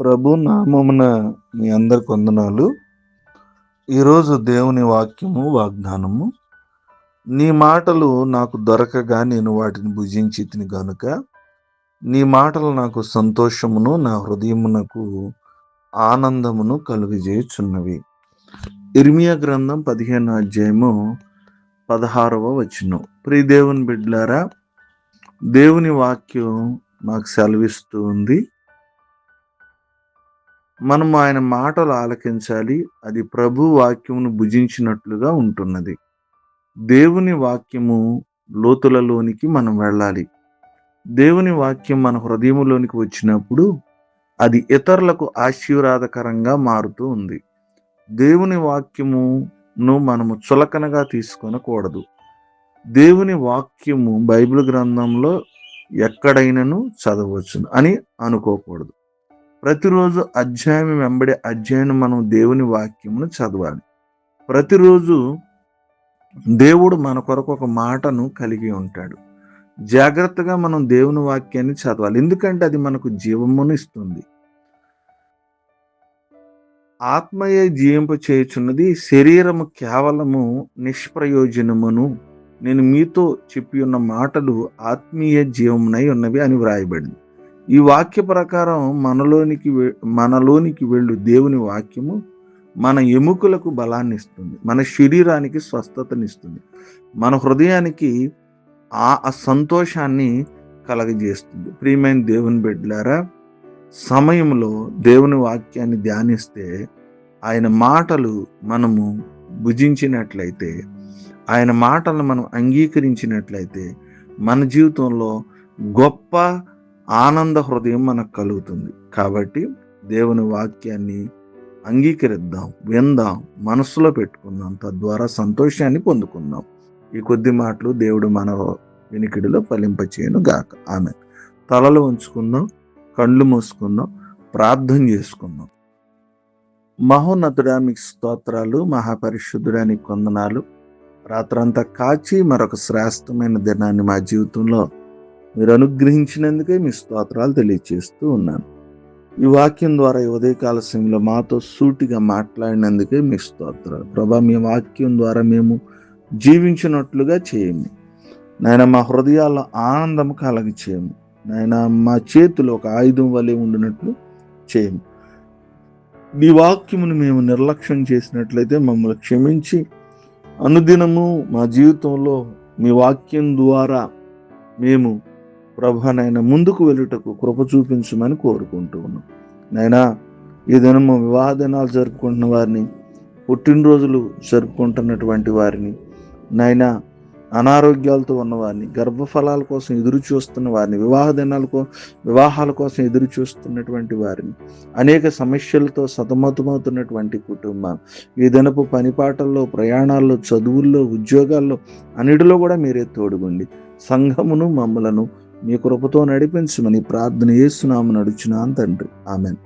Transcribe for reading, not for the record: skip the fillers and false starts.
ప్రభు నామమున మీ అందరికి వందనాలు. ఈరోజు దేవుని వాక్యము వాగ్దానము. నీ మాటలు నాకు దొరకగా నేను వాటిని భుజించితిని గనుక నీ మాటలు నాకు సంతోషమును నా హృదయమునకు ఆనందమును కలుగజేయుచున్నవి. ఇర్మియా గ్రంథం 15వ అధ్యాయము 16వ వచనం. ప్రియ దేవుని బిడ్డలారా, దేవుని వాక్యం మాకు సెలవిస్తూ ఉంది. మనము ఆయన మాటలు ఆలకించాలి. అది ప్రభు వాక్యమును భుజించినట్లుగా ఉంటున్నది. దేవుని వాక్యము లోతులలోనికి మనం వెళ్ళాలి. దేవుని వాక్యం మన హృదయములోనికి వచ్చినప్పుడు అది ఇతరులకు ఆశీర్వాదకరంగా మారుతూ ఉంది. దేవుని వాక్యమును మనము చులకనగా తీసుకొనకూడదు. దేవుని వాక్యము బైబిల్ గ్రంథంలో ఎక్కడైనను చదవచ్చును అని అనుకోకూడదు. ప్రతిరోజు అధ్యాయం వెంబడి అధ్యాయం మనం దేవుని వాక్యమును చదవాలి. ప్రతిరోజు దేవుడు మన కొరకు ఒక మాటను కలిగి ఉంటాడు. జాగ్రత్తగా మనం దేవుని వాక్యాన్ని చదవాలి. ఎందుకంటే అది మనకు జీవమును ఇస్తుంది. ఆత్మయే జీవింప చేయుచున్నది, శరీరము కేవలము నిష్ప్రయోజనమును. నేను మీతో చెప్పి ఉన్న మాటలు ఆత్మీయ జీవమునై ఉన్నవి అని వ్రాయబడింది. ఈ వాక్య ప్రకారం మనలోనికి వెళ్ళు దేవుని వాక్యము మన ఎముకలకు బలాన్ని ఇస్తుంది, మన శరీరానికి స్వస్థతనిస్తుంది, మన హృదయానికి ఆ సంతోషాన్ని కలగజేస్తుంది. ప్రియమైన దేవుని బిడ్డలారా, సమయంలో దేవుని వాక్యాన్ని ధ్యానిస్తే, ఆయన మాటలు మనము భుజించినట్లయితే, ఆయన మాటలను మనం అంగీకరించినట్లయితే మన జీవితంలో గొప్ప ఆనంద హృదయం మనకు కలుగుతుంది. కాబట్టి దేవుని వాక్యాన్ని అంగీకరిద్దాం, విందాం, మనసులో పెట్టుకుందాం, తద్వారా సంతోషాన్ని పొందుకుందాం. ఈ కొద్ది మాటలు దేవుడు మన వినికిడిలో ఫలింపచేయను గాక. ఆమె తలలు ఉంచుకుందాం, కళ్ళు మూసుకుందాం, ప్రార్థన చేసుకుందాం. మహోన్నతుడా, మీకు స్తోత్రాలు. మహాపరిశుద్ధుడా, నీకు వందనాలు. రాత్రంతా కాచి మరొక శ్రేష్టమైన దినాన్ని మా జీవితంలో మీరు అనుగ్రహించినందుకే మీ స్తోత్రాలు తెలియజేస్తూ ఉన్నాను. ఈ వాక్యం ద్వారా ఈ ఉదయకాల సమయంలో మాతో సూటిగా మాట్లాడినందుకే మీ స్తోత్రాలు. ప్రభా, మీ వాక్యం ద్వారా మేము జీవించినట్లుగా చేయము నాయన. మా హృదయాల్లో ఆనందం కలగి చేయము నాయన. మా చేతిలో ఒక ఆయుధం వలె ఉండినట్లు చేయము. నీ వాక్యమును మేము నిర్లక్ష్యం చేసినట్లయితే మమ్మల్ని క్షమించి అనుదినము మా జీవితంలో మీ వాక్యం ద్వారా మేము ప్రభా నాయన ముందుకు వెళ్ళుటకు కృప చూపించమని కోరుకుంటూ ఉన్నాం నాయనా. ఈ దినము వివాహ దినాలు జరుపుకుంటున్న వారిని, పుట్టినరోజులు జరుపుకుంటున్నటువంటి వారిని నాయనా, అనారోగ్యాలతో ఉన్నవారిని, గర్భఫలాల కోసం ఎదురు చూస్తున్న వారిని, వివాహాల కోసం ఎదురు చూస్తున్నటువంటి వారిని, అనేక సమస్యలతో సతమతమవుతున్నటువంటి కుటుంబాలు, ఈ దినపు పనిపాటల్లో, ప్రయాణాల్లో, చదువుల్లో, ఉద్యోగాల్లో అన్నిటిలో కూడా మీరే తోడుగుండి సంఘమును మమ్మలను మీ కృపతో నడిపించమని ప్రార్థన యేసునామమున అడుగుచున్నాను తండ్రి. ఆమెన్.